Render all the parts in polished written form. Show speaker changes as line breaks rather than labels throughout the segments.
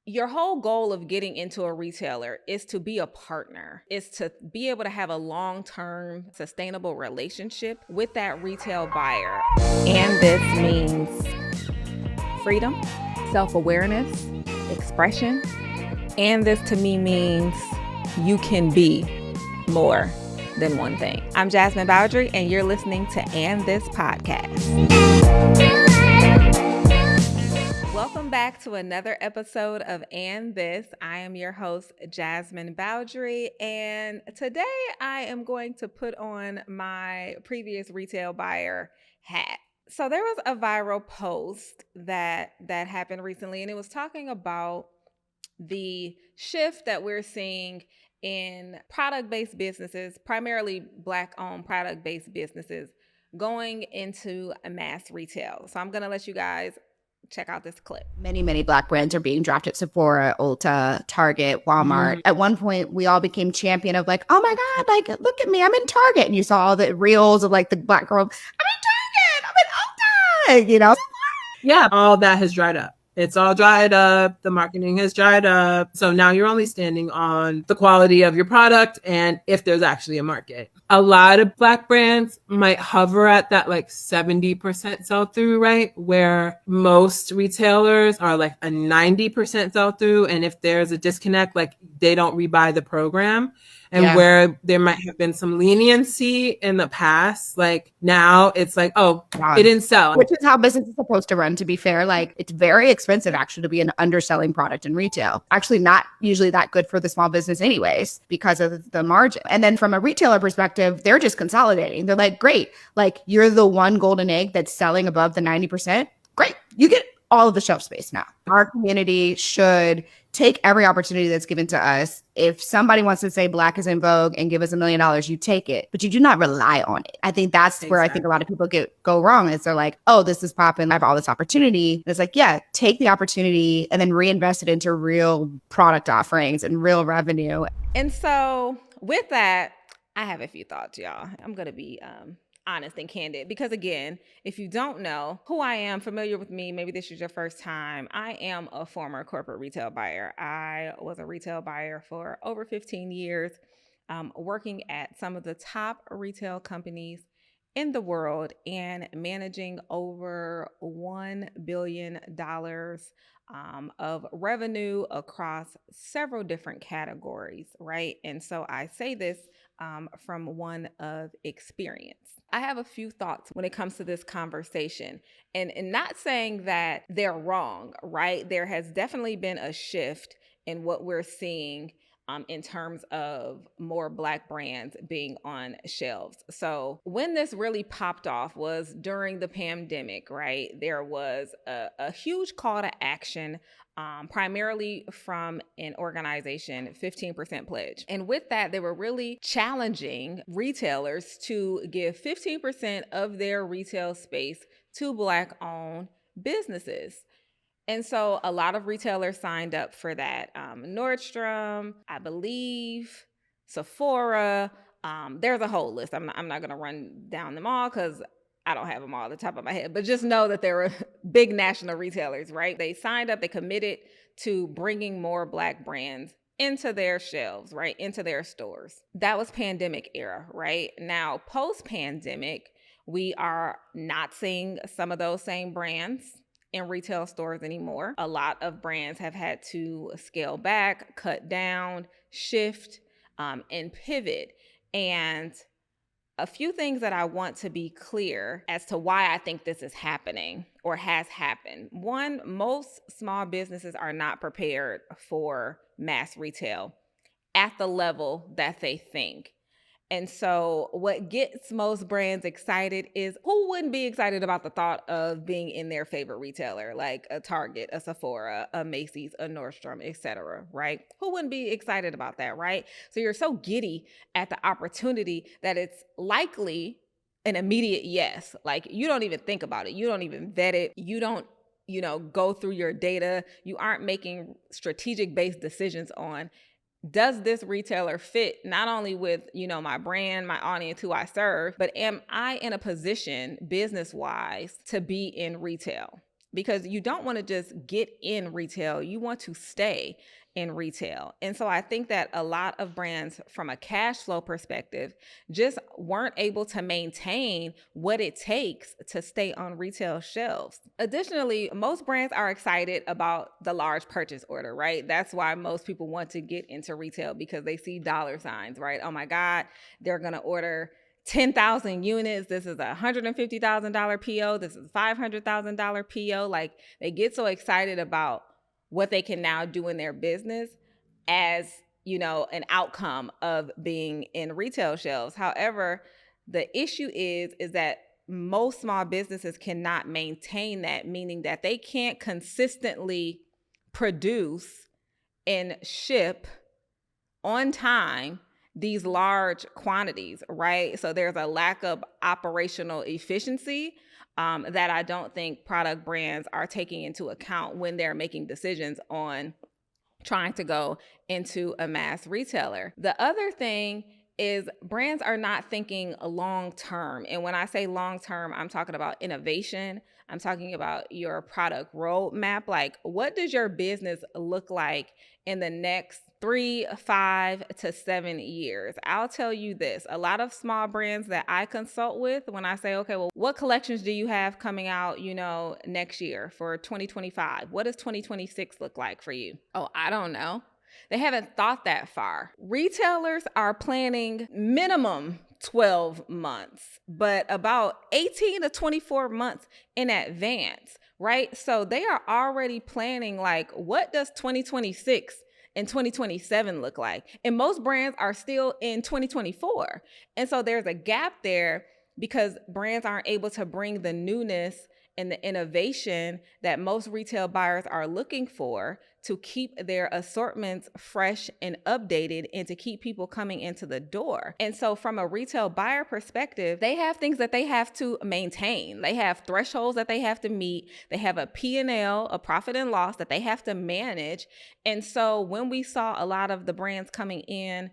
Your whole goal of getting into a retailer is to be a partner, is to be able to have a long-term sustainable relationship with that retail buyer. And this means freedom, self-awareness, expression. And this to me means you can be more than one thing. I'm Jasmine Bowdry, and you're listening to And This Podcast. Welcome back to another episode of And This. I am your host, Jasmine Bowdry, and today I am going to put on my previous retail buyer hat. So there was a viral post that happened recently, and it was talking about the shift that we're seeing in product-based businesses, primarily Black-owned product-based businesses, going into a mass retail. So I'm going to let you guys check out this clip.
Many Black brands are being dropped at Sephora, Ulta, Target, Walmart. Mm-hmm. At one point, we all became champion of like, oh my God, like, look at me, I'm in Target. And you saw all the reels of like the Black girl, I'm in Target, I'm in Ulta, you know?
Yeah, all that has dried up. It's all dried up. The marketing has dried up. So now you're only standing on the quality of your product and if there's actually a market. A lot of Black brands might hover at that like 70% sell through, right? Where most retailers are like a 90% sell through. And if there's a disconnect, like they don't rebuy the program. And where there might have been some leniency in the past, like now it's like, oh, it didn't sell.
Which is how business is supposed to run, to be fair. Like it's very expensive actually to be an underselling product in retail. Actually not usually that good for the small business anyways, because of the margin. And then from a retailer perspective, they're just consolidating. They're like, great, like you're the one golden egg that's selling above the 90%. Great, you get all of the shelf space now. Our community should take every opportunity that's given to us. If somebody wants to say Black is in vogue and give us $1 million, you take it, but you do not rely on it. I think that's where I think a lot of people go wrong is they're like, oh, this is popping. I have all this opportunity. And it's like, yeah, take the opportunity and then reinvest it into real product offerings and real revenue.
And so with that, I have a few thoughts, y'all. I'm going to be honest and candid because again, if you don't know who I am, familiar with me, maybe this is your first time, I am a former corporate retail buyer. I was a retail buyer for over 15 years, working at some of the top retail companies in the world and managing over $1 billion of revenue across several different categories, right? And so I say this from one of experience. I have a few thoughts when it comes to this conversation and not saying that they're wrong, right? There has definitely been a shift in what we're seeing in terms of more Black brands being on shelves. So when this really popped off was during the pandemic, right? There was a huge call to action primarily from an organization, 15% Pledge. And with that, they were really challenging retailers to give 15% of their retail space to Black-owned businesses. And so a lot of retailers signed up for that. Nordstrom, I believe, Sephora, there's a whole list. I'm not going to run down them all because I don't have them all at the top of my head, but just know that there were big national retailers, right? They signed up, they committed to bringing more Black brands into their shelves, right? Into their stores. That was pandemic era, right? Now, post-pandemic, we are not seeing some of those same brands in retail stores anymore. A lot of brands have had to scale back, cut down, shift, and pivot. And a few things that I want to be clear as to why I think this is happening or has happened. One, most small businesses are not prepared for mass retail at the level that they think. And so what gets most brands excited is who wouldn't be excited about the thought of being in their favorite retailer, like a Target, a Sephora, a Macy's, a Nordstrom, etc., right? Who wouldn't be excited about that, right? So you're so giddy at the opportunity that it's likely an immediate yes. Like you don't even think about it. You don't even vet it. You don't, go through your data. You aren't making strategic based decisions on, does this retailer fit not only with, my brand, my audience, who I serve, but am I in a position business-wise to be in retail? because you don't want to just get in retail. You want to stay in retail. And so I think that a lot of brands from a cash flow perspective just weren't able to maintain what it takes to stay on retail shelves. Additionally, most brands are excited about the large purchase order, right? That's why most people want to get into retail, because they see dollar signs, right? Oh my God, they're going to order 10,000 units. This is a $150,000 PO. This is a $500,000 PO. Like, they get so excited about what they can now do in their business as, an outcome of being in retail shelves. However, the issue is that most small businesses cannot maintain that, meaning that they can't consistently produce and ship on time these large quantities, right? So there's a lack of operational efficiency that I don't think product brands are taking into account when they're making decisions on trying to go into a mass retailer. The other thing is brands are not thinking long term. And when I say long term, I'm talking about innovation. I'm talking about your product roadmap. Like, what does your business look like in the next 3, 5 to 7 years? I'll tell you this, a lot of small brands that I consult with, when I say, okay, well, what collections do you have coming out, next year for 2025? What does 2026 look like for you? Oh, I don't know. They haven't thought that far. Retailers are planning minimum 12 months, but about 18 to 24 months in advance, right? So they are already planning, like, what does 2026 and 2027 look like? And most brands are still in 2024. And so there's a gap there because brands aren't able to bring the newness and the innovation that most retail buyers are looking for to keep their assortments fresh and updated and to keep people coming into the door. And so from a retail buyer perspective, they have things that they have to maintain. They have thresholds that they have to meet. They have a P&L, a profit and loss that they have to manage. And so when we saw a lot of the brands coming in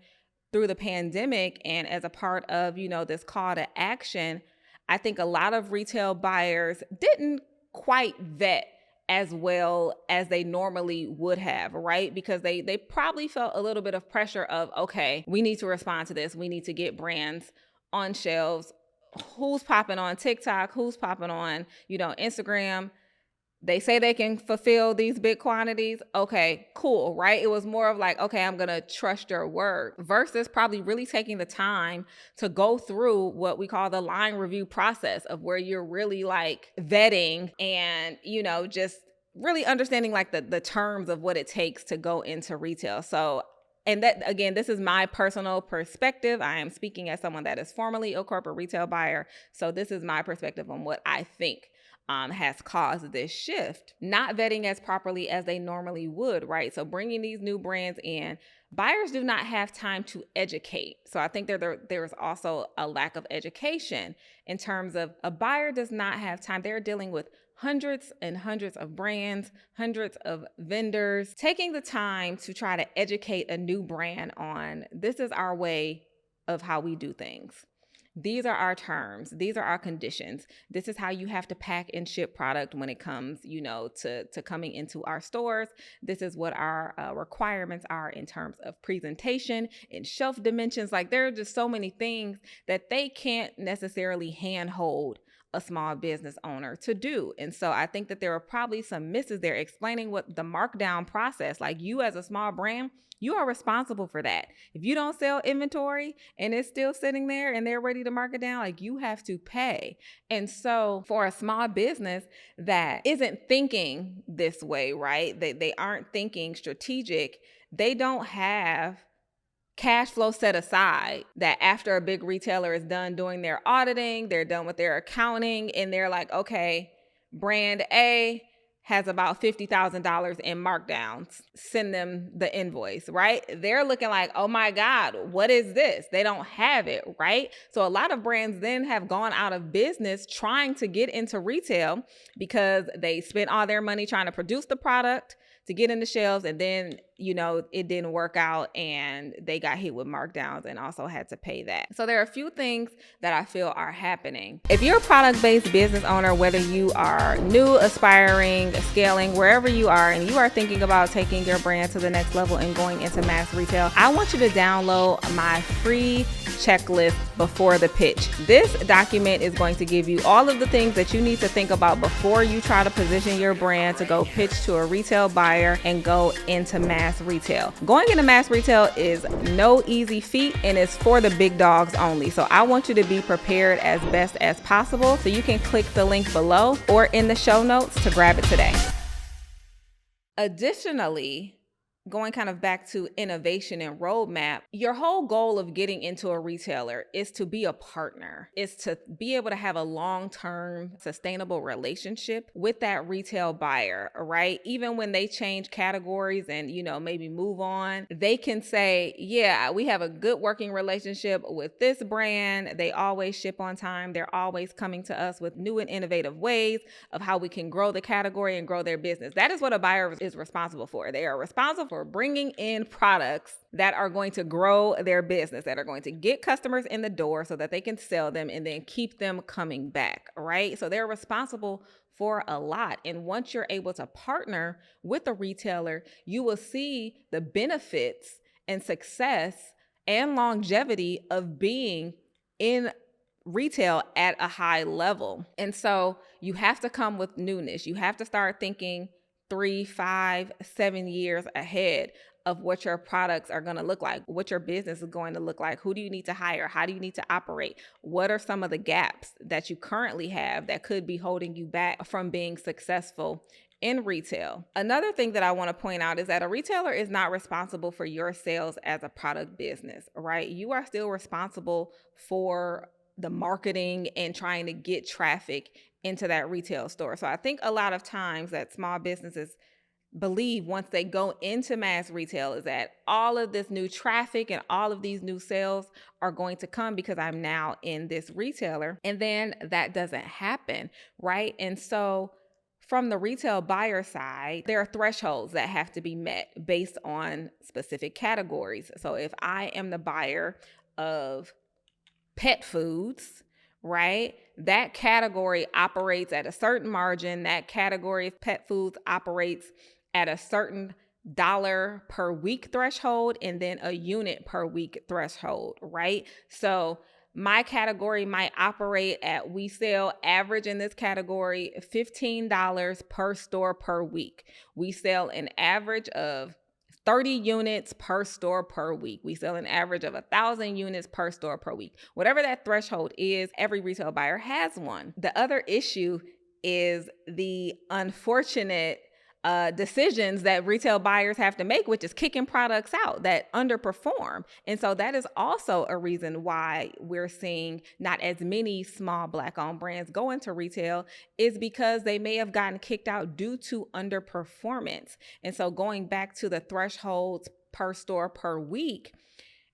through the pandemic and as a part of, this call to action, I think a lot of retail buyers didn't quite vet as well as they normally would have, right? Because they probably felt a little bit of pressure of, okay, we need to respond to this. We need to get brands on shelves. Who's popping on TikTok? Who's popping on, Instagram? They say they can fulfill these big quantities. Okay, cool, right? It was more of like, okay, I'm going to trust your word versus probably really taking the time to go through what we call the line review process of where you're really like vetting and, just really understanding like the terms of what it takes to go into retail. So, and that, again, this is my personal perspective. I am speaking as someone that is formerly a corporate retail buyer. So this is my perspective on what I think has caused this shift. Not vetting as properly as they normally would, right? So bringing these new brands in, buyers do not have time to educate. So I think there's also a lack of education in terms of a buyer does not have time. They're dealing with hundreds and hundreds of brands, hundreds of vendors. Taking the time to try to educate a new brand on this is our way of how we do things. These are our terms. These are our conditions. This is how you have to pack and ship product when it comes, to coming into our stores. This is what our requirements are in terms of presentation and shelf dimensions. Like, there are just so many things that they can't necessarily handhold a small business owner to do. And so I think that there are probably some misses there explaining what the markdown process, like you as a small brand, you are responsible for that. If you don't sell inventory and it's still sitting there and they're ready to mark it down, like you have to pay. And so for a small business that isn't thinking this way, right? They aren't thinking strategic. They don't have cash flow set aside that after a big retailer is done doing their auditing, they're done with their accounting, and they're like, okay, brand A has about $50,000 in markdowns. Send them the invoice, right? They're looking like, oh my God, what is this? They don't have it, right? So a lot of brands then have gone out of business trying to get into retail because they spent all their money trying to produce the product to get in the shelves, and then it didn't work out and they got hit with markdowns and also had to pay that. So there are a few things that I feel are happening. If you're a product-based business owner, whether you are new, aspiring, scaling, wherever you are, and you are thinking about taking your brand to the next level and going into mass retail, I want you to download my free checklist before the pitch. This document is going to give you all of the things that you need to think about before you try to position your brand to go pitch to a retail buyer and go into mass retail. Going into mass retail is no easy feat, and it's for the big dogs only. So I want you to be prepared as best as possible. So you can click the link below or in the show notes to grab it today. Additionally, going kind of back to innovation and roadmap, your whole goal of getting into a retailer is to be a partner, is to be able to have a long-term sustainable relationship with that retail buyer, right? Even when they change categories and, maybe move on, they can say, yeah, we have a good working relationship with this brand. They always ship on time. They're always coming to us with new and innovative ways of how we can grow the category and grow their business. That is what a buyer is responsible for. They are responsible for bringing in products that are going to grow their business, that are going to get customers in the door so that they can sell them and then keep them coming back, right? So they're responsible for a lot. And once you're able to partner with a retailer, you will see the benefits and success and longevity of being in retail at a high level. And so you have to come with newness. You have to start thinking 3, 5, 7 years ahead of what your products are going to look like, what your business is going to look like. Who do you need to hire? How do you need to operate? What are some of the gaps that you currently have that could be holding you back from being successful in retail? Another thing that I want to point out is that a retailer is not responsible for your sales as a product business, right? You are still responsible for the marketing and trying to get traffic into that retail store. So I think a lot of times that small businesses believe once they go into mass retail is that all of this new traffic and all of these new sales are going to come because I'm now in this retailer. And then that doesn't happen, right? And so from the retail buyer side, there are thresholds that have to be met based on specific categories. So if I am the buyer of pet foods, right? That category operates at a certain margin. That category of pet foods operates at a certain dollar per week threshold and then a unit per week threshold, right? So my category might operate at, we sell average in this category $15 per store per week. We sell an average of 30 units per store per week. We sell an average of 1,000 units per store per week. Whatever that threshold is, every retail buyer has one. The other issue is the unfortunate decisions that retail buyers have to make, which is kicking products out that underperform. And so that is also a reason why we're seeing not as many small Black-owned brands go into retail, is because they may have gotten kicked out due to underperformance. And so going back to the thresholds per store per week,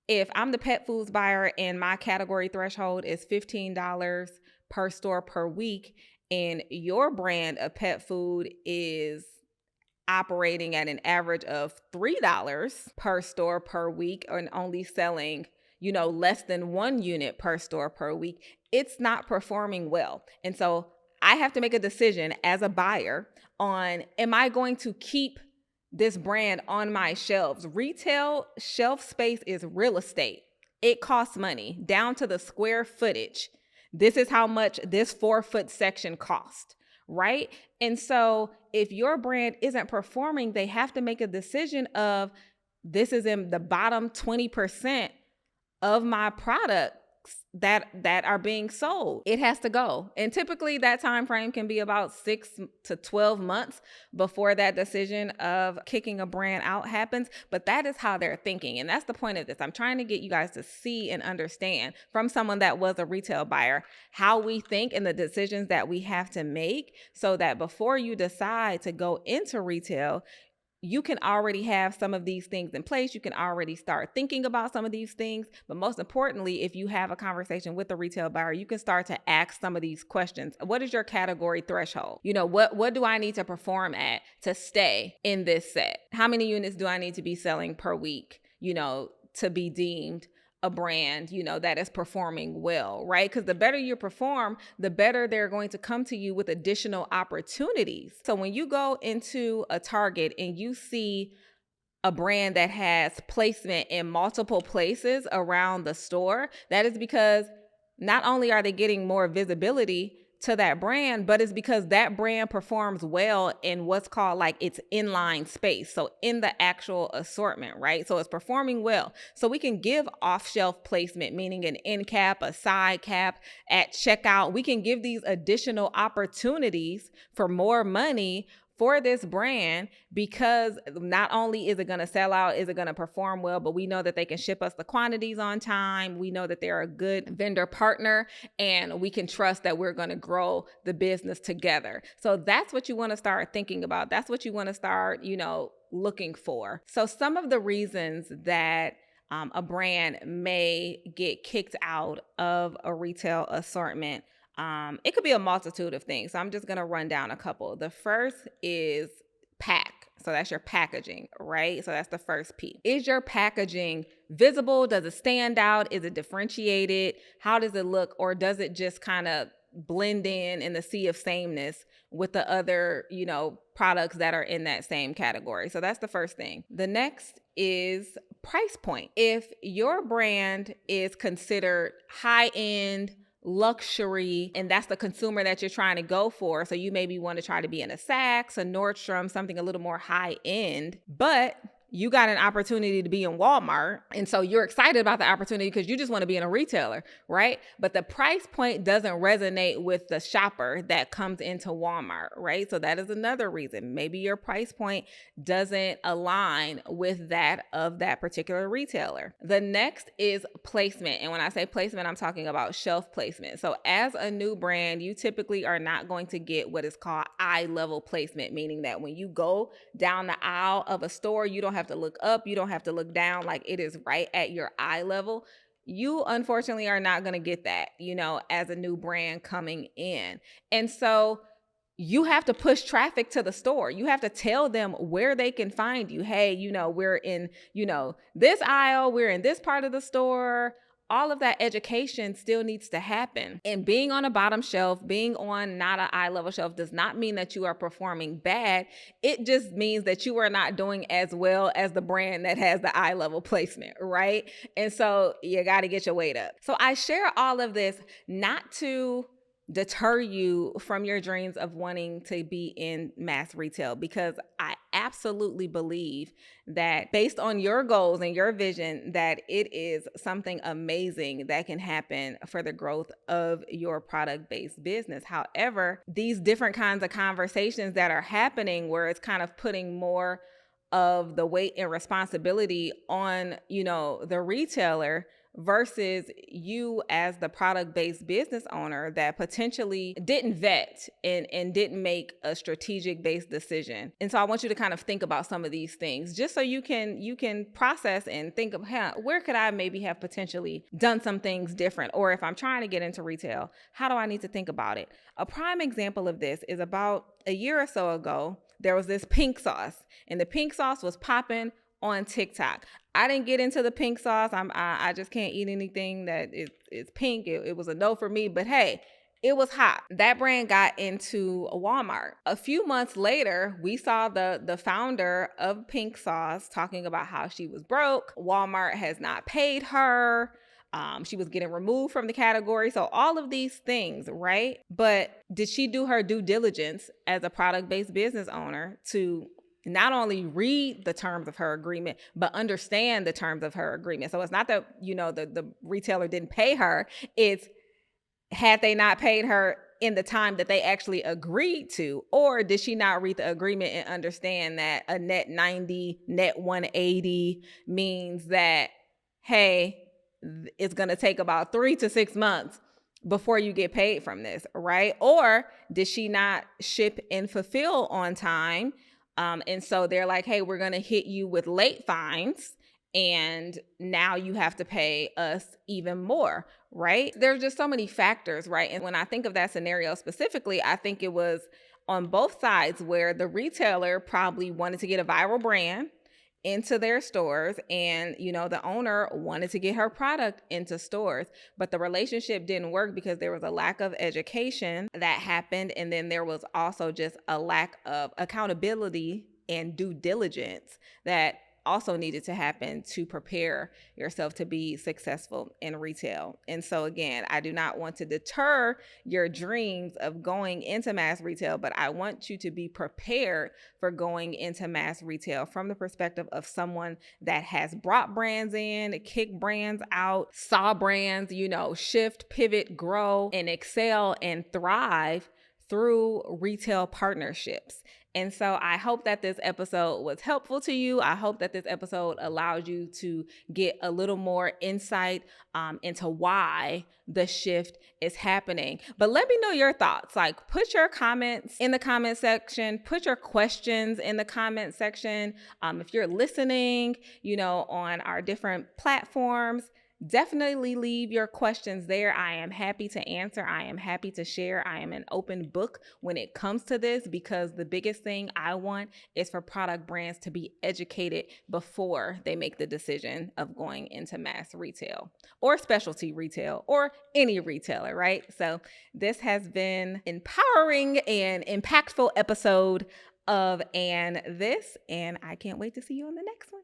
if I'm the pet foods buyer and my category threshold is $15 per store per week, and your brand of pet food is operating at an average of $3 per store per week and only selling, less than 1 unit per store per week, it's not performing well. And so I have to make a decision as a buyer on, am I going to keep this brand on my shelves? Retail shelf space is real estate. It costs money down to the square footage. This is how much this 4-foot section cost, right? And so if your brand isn't performing, they have to make a decision of, this is in the bottom 20% of my products that are being sold. It has to go. And typically that time frame can be about 6 to 12 months before that decision of kicking a brand out happens. But that is how they're thinking. And that's the point of this. I'm trying to get you guys to see and understand from someone that was a retail buyer how we think and the decisions that we have to make so that before you decide to go into retail, you can already have some of these things in place. You can already start thinking about some of these things. But most importantly, if you have a conversation with a retail buyer, you can start to ask some of these questions. What is your category threshold? What do I need to perform at to stay in this set? How many units do I need to be selling per week, to be deemed a brand, that is performing well, right? Because the better you perform, the better they're going to come to you with additional opportunities. So when you go into a Target and you see a brand that has placement in multiple places around the store, that is because not only are they getting more visibility to that brand, but it's because that brand performs well in what's called like its inline space. So in the actual assortment, right? So it's performing well. So we can give off-shelf placement, meaning an end cap, a side cap at checkout. We can give these additional opportunities for more money for this brand, because not only is it going to sell out, is it going to perform well, but we know that they can ship us the quantities on time. We know that they're a good vendor partner, and we can trust that we're going to grow the business together. So that's what you want to start thinking about. That's what you want to start, looking for. So some of the reasons that a brand may get kicked out of a retail assortment, it could be a multitude of things. So I'm just going to run down a couple. The first is pack. So that's your packaging, right? So that's the first P. Is your packaging visible? Does it stand out? Is it differentiated? How does it look? Or does it just kind of blend in the sea of sameness with the other, products that are in that same category? So that's the first thing. The next is price point. If your brand is considered high-end, luxury, and that's the consumer that you're trying to go for, so you maybe want to try to be in a Saks, a Nordstrom, something a little more high end, but you got an opportunity to be in Walmart. And so you're excited about the opportunity because you just want to be in a retailer, right? But the price point doesn't resonate with the shopper that comes into Walmart, right? So that is another reason. Maybe your price point doesn't align with that of that particular retailer. The next is placement. And when I say placement, I'm talking about shelf placement. So as a new brand, you typically are not going to get what is called eye level placement, meaning that when you go down the aisle of a store, you don't have to look up, you don't have to look down, like it is right at your eye level. You unfortunately are not going to get that, as a new brand coming in. And so you have to push traffic to the store. You have to tell them where they can find you. Hey, we're in, this aisle, we're in this part of the store. All of that education still needs to happen. And being on a bottom shelf, being on not an eye level shelf, does not mean that you are performing bad. It just means that you are not doing as well as the brand that has the eye level placement, right? And so you got to get your weight up. So I share all of this not to deter you from your dreams of wanting to be in mass retail, because I absolutely believe that based on your goals and your vision, that it is something amazing that can happen for the growth of your product-based business. However, these different kinds of conversations that are happening where it's kind of putting more of the weight and responsibility on, the retailer versus you as the product-based business owner that potentially didn't vet and didn't make a strategic-based decision. And so I want you to kind of think about some of these things just so you can process and think of, where could I maybe have potentially done some things different? Or if I'm trying to get into retail, how do I need to think about it? A prime example of this is about a year or so ago, there was this pink sauce, and the pink sauce was popping on TikTok. I didn't get into the pink sauce. I just can't eat anything that is pink. It was a no for me, but hey, it was hot. That brand got into Walmart. A few months later, we saw the founder of Pink Sauce talking about how she was broke. Walmart has not paid her. She was getting removed from the category. So all of these things, right? But did she do her due diligence as a product-based business owner to not only read the terms of her agreement, but understand the terms of her agreement? So it's not that, the retailer didn't pay her. It's had they not paid her in the time that they actually agreed to, or did she not read the agreement and understand that a net 90, net 180 means that, hey, it's going to take about 3 to 6 months before you get paid from this, right? Or did she not ship and fulfill on time? And so they're like, hey, we're going to hit you with late fines. And now you have to pay us even more, right? There's just so many factors, right? And when I think of that scenario specifically, I think it was on both sides where the retailer probably wanted to get a viral brand into their stores, and the owner wanted to get her product into stores, but the relationship didn't work because there was a lack of education that happened, and then there was also just a lack of accountability and due diligence that also needed to happen to prepare yourself to be successful in retail. And so again, I do not want to deter your dreams of going into mass retail, but I want you to be prepared for going into mass retail from the perspective of someone that has brought brands in, kicked brands out, saw brands, shift, pivot, grow, and excel and thrive through retail partnerships. And so I hope that this episode was helpful to you. I hope that this episode allows you to get a little more insight into why the shift is happening. But let me know your thoughts. Like, put your comments in the comment section, put your questions in the comment section. If you're listening, on our different platforms, definitely leave your questions there. I am happy to answer. I am happy to share. I am an open book when it comes to this, because the biggest thing I want is for product brands to be educated before they make the decision of going into mass retail or specialty retail or any retailer, right? So this has been empowering and impactful episode of And This, and I can't wait to see you on the next one.